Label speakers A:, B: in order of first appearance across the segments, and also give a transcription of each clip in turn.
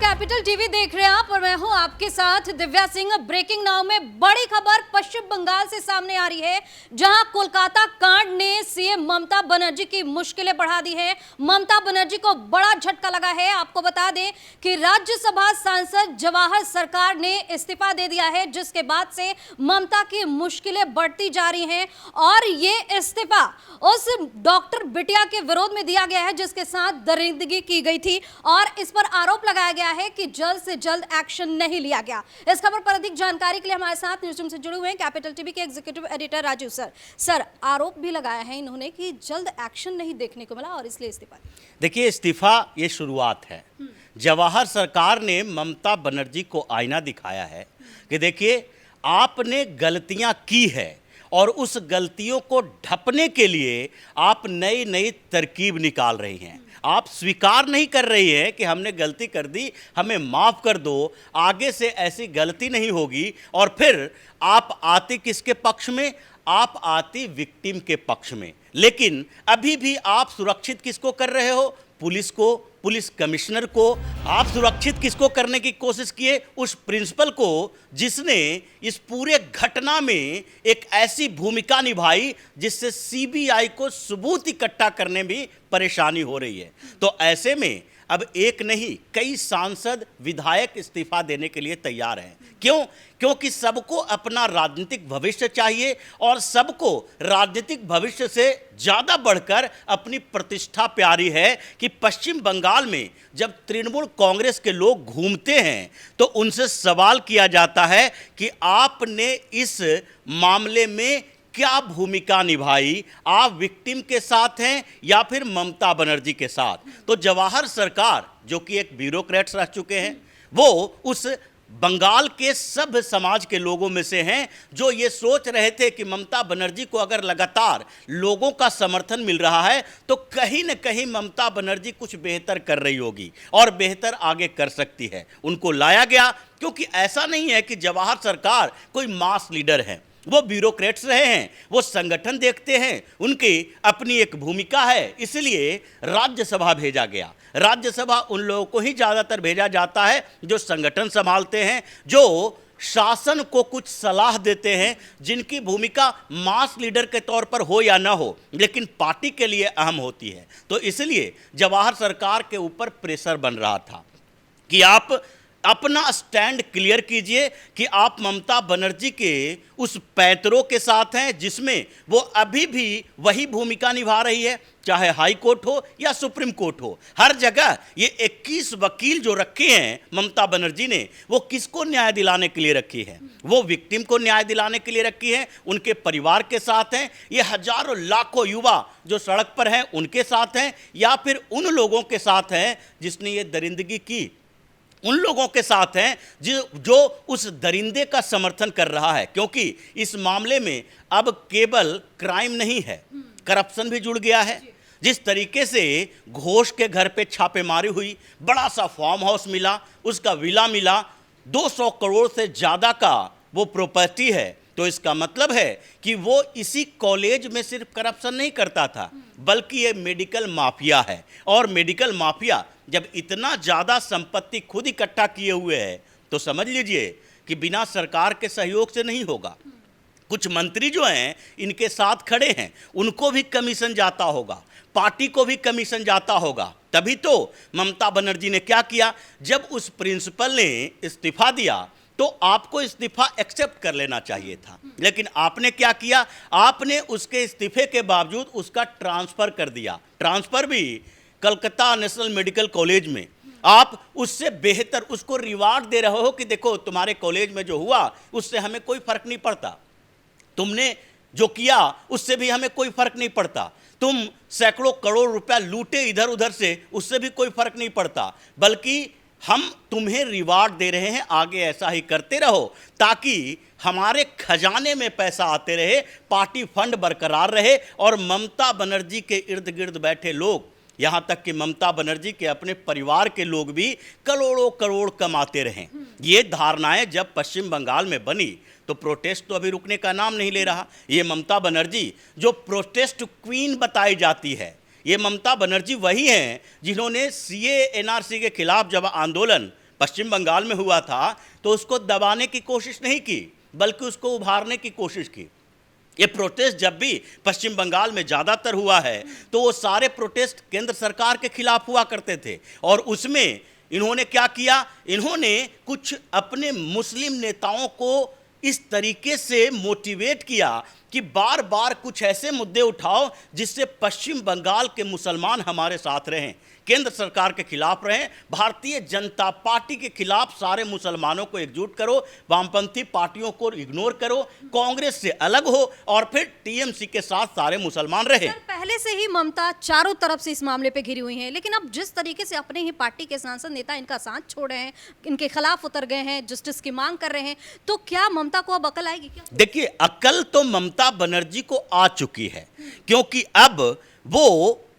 A: Capital TV देख रहे हैं आप और मैं हूं आपके साथ दिव्या सिंह। ब्रेकिंग नाउ में बड़ी खबर पश्चिम बंगाल से सामने आ रही है, जहां कोलकाता कांड ने सीएम ममता बनर्जी की मुश्किलें बढ़ा दी है। ममता बनर्जी को बड़ा झटका लगा है। आपको बता दें कि राज्यसभा सांसद जवाहर सरकार ने इस्तीफा दे दिया है, जिसके बाद से ममता की मुश्किलें बढ़ती जा रही हैं। और ये इस्तीफा उस डॉक्टर बिटिया के विरोध में दिया गया है जिसके साथ दरिंदगी की गई थी, और इस पर आरोप लगाया गया है कि जल्द से जल्द एक्शन नहीं लिया गया। इस खबर पर अधिक जानकारी के लिए हमारे साथ न्यूज़ रूम से जुड़े हुए हैं कैपिटल टीवी के executive editor Rajeev sir. Sir, आरोप भी लगाया है इन्होंने कि जल्द एक्शन नहीं देखने को मिला और इसलिए इस्तीफा।
B: देखिए, इस्तीफा ये शुरुआत है। जवाहर सरकार ने ममता बनर्जी को आईना दिखाया है कि देखिए, आपने गलतियां की है और उस गलतियों को ढकने के लिए आप नई नई तरकीब निकाल रही हैं। आप स्वीकार नहीं कर रही है कि हमने गलती कर दी, हमें माफ़ कर दो, आगे से ऐसी गलती नहीं होगी। और फिर आप आती किसके पक्ष में? आप आती विक्टिम के पक्ष में। लेकिन अभी भी आप सुरक्षित किसको कर रहे हो? पुलिस को, पुलिस कमिश्नर को। आप सुरक्षित किसको करने की कोशिश किए? उस प्रिंसिपल को जिसने इस पूरे घटना में एक ऐसी भूमिका निभाई जिससे सीबीआई को सबूत इकट्ठा करने में परेशानी हो रही है। तो ऐसे में अब एक नहीं, कई सांसद, विधायक इस्तीफा देने के लिए तैयार हैं। क्यों? क्योंकि सबको अपना राजनीतिक भविष्य चाहिए और सबको राजनीतिक भविष्य से ज़्यादा बढ़कर अपनी प्रतिष्ठा प्यारी है कि पश्चिम बंगाल में जब तृणमूल कांग्रेस के लोग घूमते हैं तो उनसे सवाल किया जाता है कि आपने इस मामले में क्या भूमिका निभाई? आप विक्टिम के साथ हैं या फिर ममता बनर्जी के साथ? तो जवाहर सरकार, जो कि एक ब्यूरोक्रेट्स रह चुके हैं, वो उस बंगाल के सब समाज के लोगों में से हैं जो ये सोच रहे थे कि ममता बनर्जी को अगर लगातार लोगों का समर्थन मिल रहा है तो कहीं न कहीं ममता बनर्जी कुछ बेहतर कर रही होगी और बेहतर आगे कर सकती है। उनको लाया गया क्योंकि ऐसा नहीं है कि जवाहर सरकार कोई मास लीडर है। वो ब्यूरोक्रेट्स रहे हैं, वो संगठन देखते हैं, उनकी अपनी एक भूमिका है। इसलिए राज्यसभा भेजा गया। राज्यसभा उन लोगों को ही ज़्यादातर भेजा जाता है जो संगठन संभालते हैं, जो शासन को कुछ सलाह देते हैं, जिनकी भूमिका मास लीडर के तौर पर हो या ना हो, लेकिन पार्टी के लिए अहम होती है। तो इसलिए जवाहर सरकार के ऊपर प्रेशर बन रहा था कि आप अपना स्टैंड क्लियर कीजिए कि आप ममता बनर्जी के उस पैंतरों के साथ हैं जिसमें वो अभी भी वही भूमिका निभा रही है, चाहे हाई कोर्ट हो या सुप्रीम कोर्ट हो। हर जगह ये 21 वकील जो रखे हैं ममता बनर्जी ने, वो किसको न्याय दिलाने के लिए रखी है? वो विक्टिम को न्याय दिलाने के लिए रखी है, उनके परिवार के साथ हैं। ये हजारों लाखों युवा जो सड़क पर हैं उनके साथ हैं, या फिर उन लोगों के साथ हैं जिसने ये दरिंदगी की, उन लोगों के साथ हैं जो उस दरिंदे का समर्थन कर रहा है। क्योंकि इस मामले में अब केवल क्राइम नहीं है, करप्शन भी जुड़ गया है। जिस तरीके से घोष के घर पे छापेमारी हुई, बड़ा सा फार्म हाउस मिला, उसका विला मिला, 200 करोड़ से ज़्यादा का वो प्रॉपर्टी है, तो इसका मतलब है कि वो इसी कॉलेज में सिर्फ करप्शन नहीं करता था, बल्कि ये मेडिकल माफिया है। और मेडिकल माफिया जब इतना ज़्यादा संपत्ति खुद इकट्ठा किए हुए है तो समझ लीजिए कि बिना सरकार के सहयोग से नहीं होगा। कुछ मंत्री जो हैं इनके साथ खड़े हैं, उनको भी कमीशन जाता होगा, पार्टी को भी कमीशन जाता होगा। तभी तो ममता बनर्जी ने क्या किया, जब उस प्रिंसिपल ने इस्तीफा दिया तो आपको इस्तीफा एक्सेप्ट कर लेना चाहिए था, लेकिन आपने क्या किया? आपने उसके इस्तीफे के बावजूद उसका ट्रांसफ़र कर दिया। ट्रांसफ़र भी कलकत्ता नेशनल मेडिकल कॉलेज में। आप उससे बेहतर उसको रिवार्ड दे रहे हो कि देखो तुम्हारे कॉलेज में जो हुआ उससे हमें कोई फ़र्क नहीं पड़ता, तुमने जो किया उससे भी हमें कोई फ़र्क नहीं पड़ता, तुम सैकड़ों करोड़ रुपया लूटे इधर उधर से, उससे भी कोई फ़र्क नहीं पड़ता, बल्कि हम तुम्हें रिवार्ड दे रहे हैं, आगे ऐसा ही करते रहो ताकि हमारे खजाने में पैसा आते रहे, पार्टी फंड बरकरार रहे और ममता बनर्जी के इर्द गिर्द बैठे लोग, यहाँ तक कि ममता बनर्जी के अपने परिवार के लोग भी करोड़ों करोड़ कमाते रहें। ये धारणाएं जब पश्चिम बंगाल में बनी तो प्रोटेस्ट तो अभी रुकने का नाम नहीं ले रहा। ये ममता बनर्जी जो प्रोटेस्ट क्वीन बताई जाती है, ये ममता बनर्जी वही हैं जिन्होंने सीए एनआरसी के खिलाफ जब आंदोलन पश्चिम बंगाल में हुआ था तो उसको दबाने की कोशिश नहीं की, बल्कि उसको उभारने की कोशिश की। ये प्रोटेस्ट जब भी पश्चिम बंगाल में ज़्यादातर हुआ है तो वो सारे प्रोटेस्ट केंद्र सरकार के खिलाफ हुआ करते थे, और उसमें इन्होंने क्या किया, इन्होंने कुछ अपने मुस्लिम नेताओं को इस तरीके से मोटिवेट किया कि बार बार कुछ ऐसे मुद्दे उठाओ जिससे पश्चिम बंगाल के मुसलमान हमारे साथ रहें, केंद्र सरकार के खिलाफ रहें, भारतीय जनता पार्टी के खिलाफ सारे मुसलमानों को एकजुट करो, वामपंथी पार्टियों को इग्नोर करो, कांग्रेस से अलग हो और फिर टीएमसी के साथ सारे मुसलमान रहें।
A: सर, पहले से ही ममता चारों तरफ से इस मामले पे घिरी हुई हैं, लेकिन अब जिस तरीके से अपने ही पार्टी के सांसद नेता इनका साथ छोड़े हैं, इनके खिलाफ उतर गए हैं, जस्टिस की मांग कर रहे हैं, तो क्या ममता को अब अकल आएगी क्या?
B: देखिए, अकल तो ममता बनर्जी को आ चुकी है, क्योंकि अब वो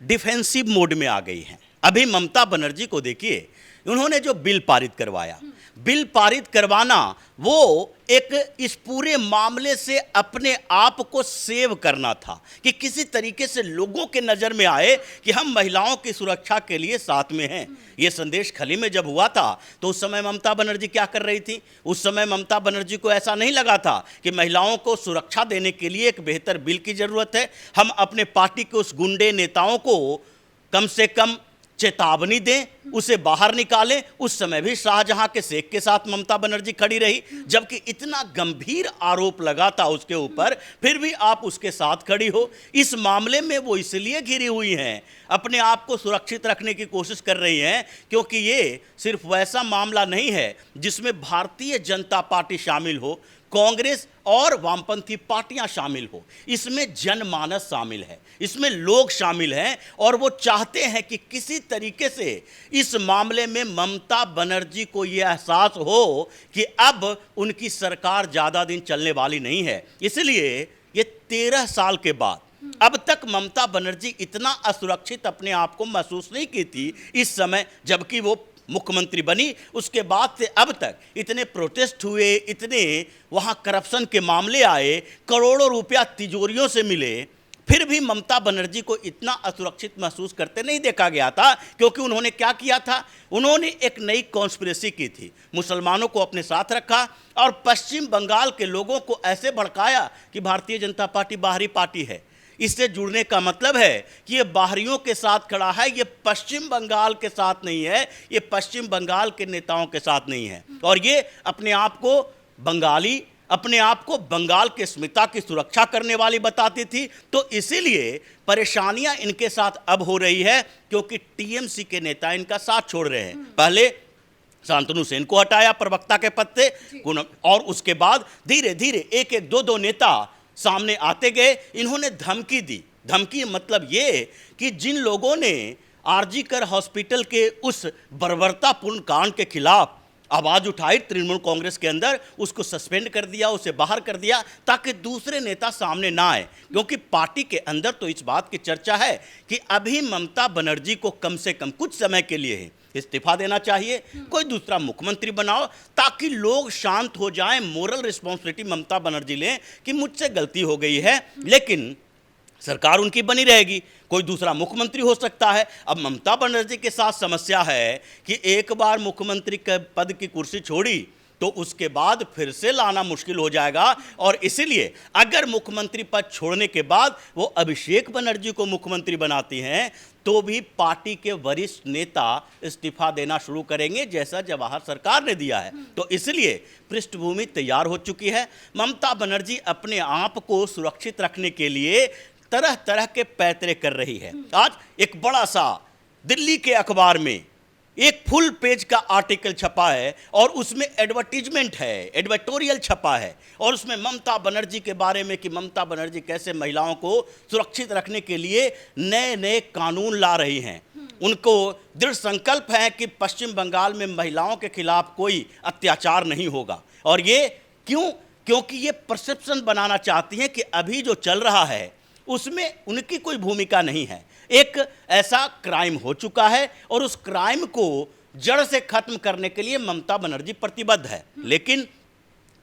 B: डिफेंसिव मोड में आ गई हैं। अभी ममता बनर्जी को देखिए, उन्होंने जो बिल पारित करवाया, बिल पारित करवाना वो एक इस पूरे मामले से अपने आप को सेव करना था कि किसी तरीके से लोगों के नज़र में आए कि हम महिलाओं की सुरक्षा के लिए साथ में हैं। ये संदेश खली में जब हुआ था तो उस समय ममता बनर्जी क्या कर रही थी? उस समय ममता बनर्जी को ऐसा नहीं लगा था कि महिलाओं को सुरक्षा देने के लिए एक बेहतर बिल की ज़रूरत है, हम अपने पार्टी के उस गुंडे नेताओं को कम से कम चेतावनी दें, उसे बाहर निकालें। उस समय भी शाहजहां के शेख के साथ ममता बनर्जी खड़ी रही, जबकि इतना गंभीर आरोप लगा था उसके ऊपर, फिर भी आप उसके साथ खड़ी हो। इस मामले में वो इसलिए घिरी हुई हैं, अपने आप को सुरक्षित रखने की कोशिश कर रही हैं, क्योंकि ये सिर्फ वैसा मामला नहीं है जिसमें भारतीय जनता पार्टी शामिल हो, कांग्रेस और वामपंथी पार्टियां शामिल हो, इसमें जनमानस शामिल है, इसमें लोग शामिल हैं, और वो चाहते हैं कि किसी तरीके से इस मामले में ममता बनर्जी को ये एहसास हो कि अब उनकी सरकार ज़्यादा दिन चलने वाली नहीं है। इसलिए ये 13 साल के बाद अब तक ममता बनर्जी इतना असुरक्षित अपने आप को महसूस नहीं की थी इस समय, जबकि वो मुख्यमंत्री बनी। उसके बाद से अब तक इतने प्रोटेस्ट हुए, इतने वहाँ करप्शन के मामले आए, करोड़ों रुपया तिजोरियों से मिले, फिर भी ममता बनर्जी को इतना असुरक्षित महसूस करते नहीं देखा गया था, क्योंकि उन्होंने क्या किया था, उन्होंने एक नई कॉन्स्पिरेसी की थी, मुसलमानों को अपने साथ रखा और पश्चिम बंगाल के लोगों को ऐसे भड़काया कि भारतीय जनता पार्टी बाहरी पार्टी है, इससे जुड़ने का मतलब है कि ये बाहरियों के साथ खड़ा है, ये पश्चिम बंगाल के साथ नहीं है, ये पश्चिम बंगाल के नेताओं के साथ नहीं है, और ये अपने आप को बंगाली, अपने आप को बंगाल के अस्मिता की सुरक्षा करने वाली बताती थी। तो इसीलिए परेशानियां इनके साथ अब हो रही है, क्योंकि टीएमसी के नेता इनका साथ छोड़ रहे हैं। पहले शांतनु सेन को हटाया प्रवक्ता के पद से, और उसके बाद धीरे धीरे एक एक दो दो नेता सामने आते गए। इन्होंने धमकी दी, धमकी मतलब ये कि जिन लोगों ने आरजी कर हॉस्पिटल के उस बर्बरतापूर्ण कांड के खिलाफ आवाज़ उठाई तृणमूल कांग्रेस के अंदर, उसको सस्पेंड कर दिया, उसे बाहर कर दिया, ताकि दूसरे नेता सामने ना आए, क्योंकि पार्टी के अंदर तो इस बात की चर्चा है कि अभी ममता बनर्जी को कम से कम कुछ समय के लिए ही इस्तीफा देना चाहिए, कोई दूसरा मुख्यमंत्री बनाओ, ताकि लोग शांत हो जाएं, मोरल रिस्पॉन्सिबिलिटी ममता बनर्जी लें कि मुझसे गलती हो गई है, लेकिन सरकार उनकी बनी रहेगी, कोई दूसरा मुख्यमंत्री हो सकता है। अब ममता बनर्जी के साथ समस्या है कि एक बार मुख्यमंत्री के पद की कुर्सी छोड़ी तो उसके बाद फिर से लाना मुश्किल हो जाएगा, और इसीलिए अगर मुख्यमंत्री पद छोड़ने के बाद वो अभिषेक बनर्जी को मुख्यमंत्री बनाती हैं तो भी पार्टी के वरिष्ठ नेता इस्तीफा देना शुरू करेंगे, जैसा जवाहर सरकार ने दिया है। तो इसलिए पृष्ठभूमि तैयार हो चुकी है। ममता बनर्जी अपने आप को सुरक्षित रखने के लिए तरह तरह के पैतरे कर रही है। आज एक बड़ा सा दिल्ली के अखबार में एक फुल पेज का आर्टिकल छपा है, और उसमें एडवर्टीजमेंट है, एडवर्टोरियल छपा है, और उसमें ममता बनर्जी के बारे में कि ममता बनर्जी कैसे महिलाओं को सुरक्षित रखने के लिए नए नए कानून ला रही हैं। उनको दृढ़ संकल्प है कि पश्चिम बंगाल में महिलाओं के खिलाफ कोई अत्याचार नहीं होगा। और ये क्यों? क्योंकि ये परसेप्शन बनाना चाहती हैं कि अभी जो चल रहा है उसमें उनकी कोई भूमिका नहीं है, एक ऐसा क्राइम हो चुका है, और उस क्राइम को जड़ से खत्म करने के लिए ममता बनर्जी प्रतिबद्ध है। लेकिन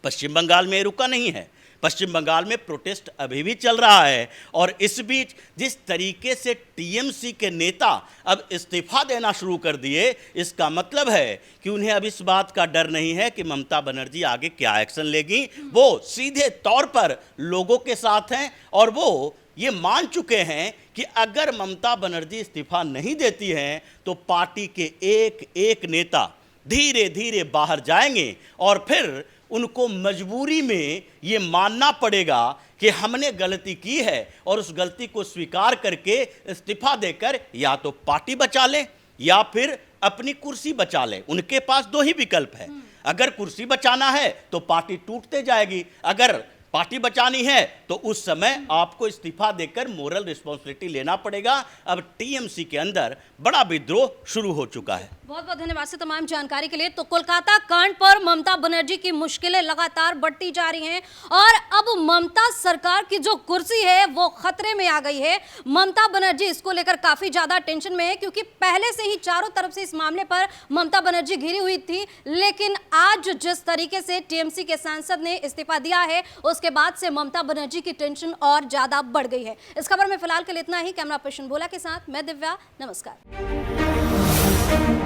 B: पश्चिम बंगाल में रुका नहीं है। पश्चिम बंगाल में प्रोटेस्ट अभी भी चल रहा है। और इस बीच जिस तरीके से टीएमसी के नेता अब इस्तीफा देना शुरू कर दिए, इसका मतलब है कि उन्हें अब इस बात का डर नहीं है कि ममता बनर्जी आगे क्या एक्शन लेगी। वो सीधे तौर पर लोगों के साथ हैं और वो ये मान चुके हैं कि अगर ममता बनर्जी इस्तीफा नहीं देती हैं तो पार्टी के एक एक नेता धीरे धीरे बाहर जाएंगे और फिर उनको मजबूरी में ये मानना पड़ेगा कि हमने गलती की है और उस गलती को स्वीकार करके इस्तीफा देकर या तो पार्टी बचा लें या फिर अपनी कुर्सी बचा लें। उनके पास दो ही विकल्प है। अगर कुर्सी बचाना है तो पार्टी टूटते जाएगी, अगर पार्टी बचानी है तो उस समय आपको इस्तीफा देकर मोरल रिस्पॉन्सिबिलिटी लेना पड़ेगा। अब टीएमसी के अंदर बड़ा विद्रोह शुरू हो चुका है।
A: बहुत बहुत धन्यवाद से तमाम जानकारी के लिए। तो कोलकाता कांड पर ममता बनर्जी की मुश्किलें लगातार बढ़ती जा रही हैं और अब ममता सरकार की जो कुर्सी है वो खतरे में आ गई है। ममता बनर्जी इसको लेकर काफी ज्यादा टेंशन में है क्योंकि पहले से ही चारों तरफ से इस मामले पर ममता बनर्जी घिरी हुई थी, लेकिन आज जिस तरीके से टीएमसी के सांसद ने इस्तीफा दिया है उसके बाद से ममता बनर्जी की टेंशन और ज्यादा बढ़ गई है। इस खबर में फिलहाल के लिए इतना ही। कैमरा पर्सन भोला के साथ मैं दिव्या, नमस्कार।